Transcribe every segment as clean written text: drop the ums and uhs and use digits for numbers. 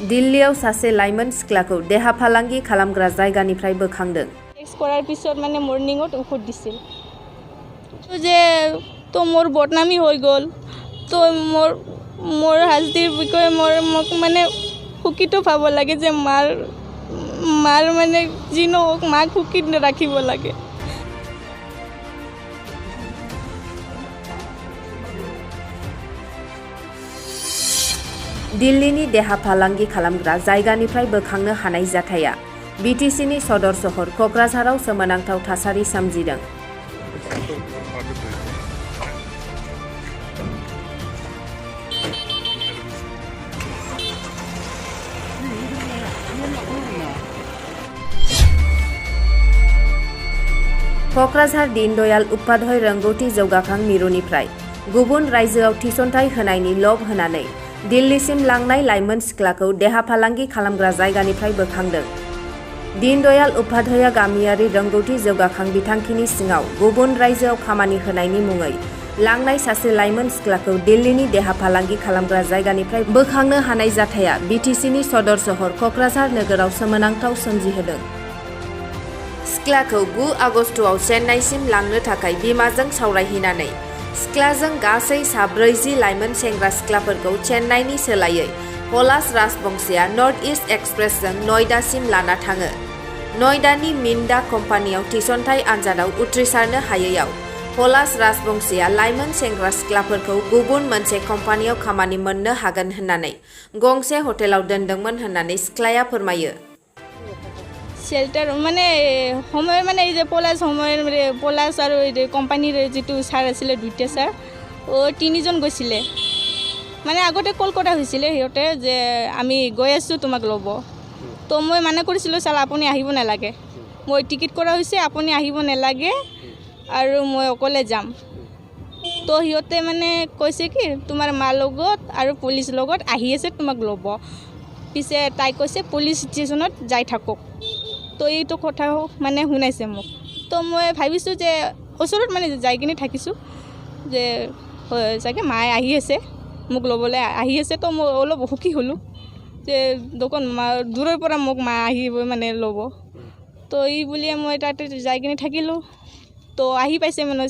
दिल्लीयाव सासे लाइमोन सिख्लाखौ देहा फालांगि खालामग्रा जायगानिफ्राय बोखांदों। টেক্স কৰাৰ পিছত মানে মৰ্নিঙত ঔষধ দিছিল যে তো মোৰ বদনামী হৈ গ'ল তো মোৰ হাজদিৰ বিষয়ে মোক মানে সুখীটো পাব লাগে যে মাৰ মানে যি নহওক মাক সুখীত ৰাখিব লাগে। दिल्लीनि देहा फालांगि खालामग्रा जायगानिफ्राय बोखांनो हानाय जाथाया बिटिसिनि सदर सहर क'क्राझाराव सोमोनांथाव थासारि सोमजिदों। क'क्राझार दीनदयाल उपाध्याय रोंगौथि जौगाखां मिरुनिफ्राय गुबुन रायजोआव थिसनथाइ होनायनि लब होनानै दिल्लीसिम लांनाय लाइमोन सिख्लाखौ देहा फालांगि खालामग्रा जायगानिफ्राय बोखांदों। दीनदयाल उपाध्याय गामियारि रोंगौथि जौगाखां बिथांखिनि सिङाव गुबुन रायजोआव खामानि होनायनि मुङै लांनाय सासे लाइमोन सिख्लाखौ दिल्लीनि देहा फालांगि खालामग्रा जायगानिफ्राय बोखांनो हानाय जाथाया बिटिसिनि सदर सहर क'क्राझार नोगोराव सोमोनांथाव सोमजिहोदों। सिख्लाखौ 9 आगस्टआव चेन्नाइसिम लांनो थाखाय बिमाजों सावरायहैनानै सिख्लाजों गासै 40 लाइमोन सेंग्रा सिख्लाफोरखौ चेन्नाइनि सोलायै पलाश राजबंशीया नर्थ इस्ट एक्सप्रेसजों नयडासिम लाना थाङो। नयडानि मिन्डा कम्पानियाव थिसनथाइ आनजादाव उथ्रिसारनो हायैयाव पलाश राजबंशीया लाइमोन सेंग्रा सिख्लाफोरखौ गुबुन मोनसे कम्पानियाव खामानि मोननो हागोन होननानै गंसे हटेलाव दोनदोंमोन होननानै सिख्लाया फोरमायो। शेल्टार মানে সময় মানে এই যে পলাশ আৰু কোম্পানীৰ যিটো ছাৰ আছিলে দুইটা ছাৰ তিনিজন গৈছিলে মানে আগতে কল কৰা হৈছিলে সিহঁতে যে আমি গৈ আছোঁ তোমাক ল'ব তো মই মানা কৰিছিলোঁ ছাৰ আপুনি আহিব নালাগে মই টিকেট কৰা হৈছে আপুনি আহিব নালাগে আৰু মই অকলে যাম তো সিহঁতে মানে কৈছে কি তোমাৰ মা লগত আৰু পুলিচ লগত আহি আছে তোমাক ল'ব পিছে তাই কৈছে পুলিচ ষ্টেচনত যাই থাকক তো এইটো কথা মানে শুনাইছে মোক তো মই ভাবিছোঁ যে ওচৰত মানে যাই কিনে থাকিছোঁ যে চাগে মায়ে আহি আছে মোক ল'বলৈ আহি আছে তো মই অলপ সুখী হ'লোঁ যে দোকান দূৰৰ পৰা মোক মা আহিব মানে ল'ব তো এই বুলিয়ে মই তাতে যাই কিনে থাকিলোঁ তো আহি পাইছে মানে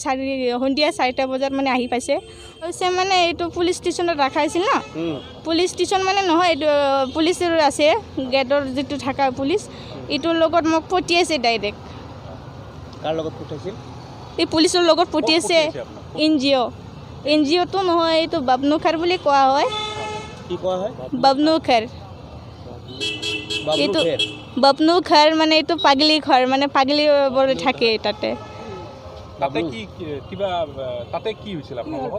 সন্ধিয়া 4টা বজাত মানে আহি পাইছে কৈছে মানে এইটো পুলিচ ষ্টেচনত ৰখা হৈছিল ন পুলিচ ষ্টেচন মানে নহয় এইটো পুলিচৰ আছে গেটৰ যিটো থকা পুলিচ এইটোৰ লগত মোক পঠিয়াইছে ডাইৰেক্ট কাৰ লগত পঠিয়াইছিল এই পুলিচৰ লগত পঠিয়াইছে এনজিঅ'টো নহয় এইটো বাবনুখাৰ বুলি কোৱা হয় কি কোৱা হয় বাবনুখাৰ এইটো বাবনুখাৰ মানে এইটো পাগলি ঘৰ মানে পাগলি বৰ থাকে তাতে তাতে কি হৈছিল আপোনালোকৰ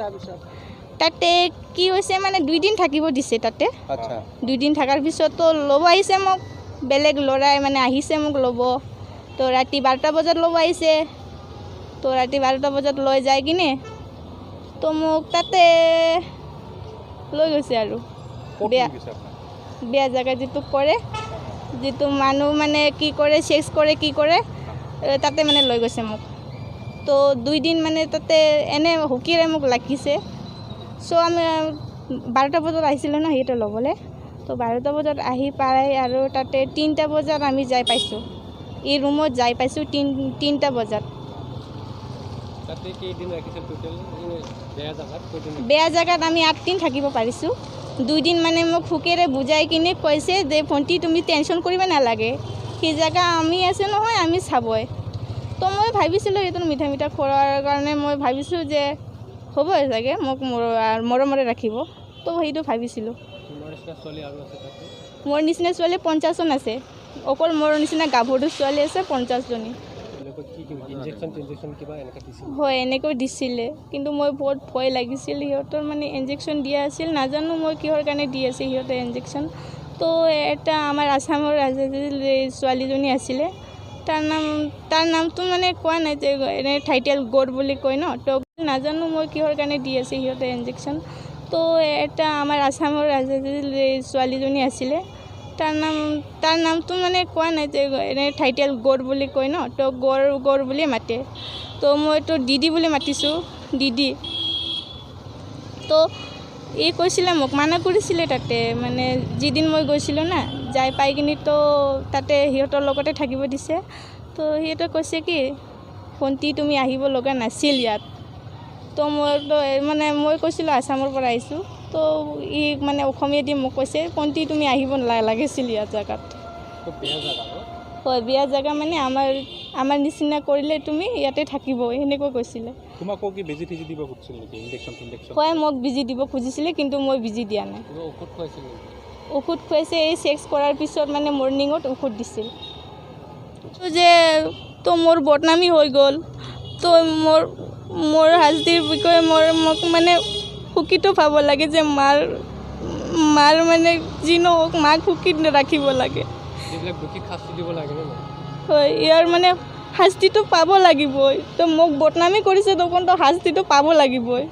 তাতে কি হৈছে মানে 2 দিন থাকিব দিছে তাতে আচ্ছা 2 দিন থাকাৰ পিছত তো ল'ব আহিছে মোক বেলেগ ল'ৰাই মানে আহিছে মোক ল'ব তো ৰাতি 12টা বজাত ল'ব আহিছে তো ৰাতি 12টা বজাত লৈ যায় কিনে তো মোক তাতে লৈ গৈছে আৰু বেয়া জেগা যিটো কৰে যিটো মানুহ মানে কি কৰে চেক্স কৰে কি কৰে তাতে মানে লৈ গৈছে মোক তো 2 দিন মানে তাতে এনে হুকিৰে মোক লাগিছে চ' আমি 12টা বজাত আহিছিলোঁ ন সিহঁতে ল'বলৈ তো 12টা বজাত আহি পাই আৰু তাতে 3টা বজাত আমি যাই পাইছোঁ এই ৰুমত যাই পাইছোঁ 3টা বজাত তাতে কেইদিন ৰাখিছিল টোটেল বেয়া জেগাত আমি 8 দিন থাকিব পাৰিছোঁ 2 দিন মানে মোক হুকেৰে বুজাই কিনে কৈছে যে ভণ্টি তুমি টেনশ্যন কৰিব নালাগে সেই জেগা আমি আছে নহয় আমি চাবই তো মই ভাবিছিলোঁ এইটো মিঠা খোৱাৰ কাৰণে মই ভাবিছোঁ যে হ'ব চাগে মোক মৰমৰে ৰাখিব তো সেইটো ভাবিছিলোঁ মোৰ নিচিনা ছোৱালী 50জন আছে অকল মোৰ নিচিনা গাভৰু ছোৱালী আছে 50জনী হয় এনেকৈ দিছিলে কিন্তু মই বহুত ভয় লাগিছিল সিহঁতৰ মানে ইনজেকশ্যন দিয়া আছিল নাজানো মই কিহৰ কাৰণে দি আছে সিহঁতে ইনজেকশ্যন তো এটা আমাৰ আছামৰ ছোৱালীজনী আছিলে তাৰ নামটো মানে কোৱা নাই যে এনে টাইটেল গৌৰ বুলি কয় ন তো নাজানো মই কিহৰ কাৰণে দি আছে সিহঁতে ইনজেকশ্যন তো এটা আমাৰ আছামৰ ছোৱালীজনী আছিলে তাৰ নামটো মানে কোৱা নাই যে এনে টাইটেল গৌৰ বুলি কয় ন তো গৌৰ বুলিয়ে মাতে তো মইতো দিদি বুলি মাতিছোঁ দিদি তো এই কৈছিলে মোক মানা কৰিছিলে তাতে মানে যিদিন মই গৈছিলোঁ না যাই পাই কিনি তো তাতে সিহঁতৰ লগতে থাকিব দিছে তো সিহঁতে কৈছে কি ভণ্টি তুমি আহিব লগা নাছিল ইয়াত তো মইতো মানে মই কৈছিলোঁ আছামৰ পৰা আহিছোঁ তো ই মানে অসমীয়া দি মোক কৈছে ভণ্টি তুমি আহিব নালাগিছিল ইয়াত জেগাত বেয়া জেগা হয় বেয়া জেগা মানে আমাৰ নিচিনা কৰিলে তুমি ইয়াতে থাকিব সেনেকৈ কৈছিলে তোমাকো কি বেজি টেজি দিব খুজিছিল নেকি ইনজেকশ্যন হয় মোক বেজি দিব খুজিছিলে কিন্তু মই বেজি দিয়া নাই কিবা ঔষধ খুৱাইছিল নেকি ঔষধ খুৱাইছে এই ছেক্স কৰাৰ পিছত মানে মৰ্ণিঙত ঔষধ দিছিল তো যে তো মোৰ বদনামী হৈ গ'ল তো মোৰ হাজদিৰ বিষয়ে মোক মানে সুখীটো পাব লাগে যে মাৰ মানে যি নহওক মাক সুখীত ৰাখিব লাগে এইবিলাক দোষীক শাস্তি দিব লাগে নে হয় ইয়াৰ মানে শাস্তিটো পাব লাগিবই তো মোক বদনামী কৰিছে তখন তো শাস্তিটো পাব লাগিবই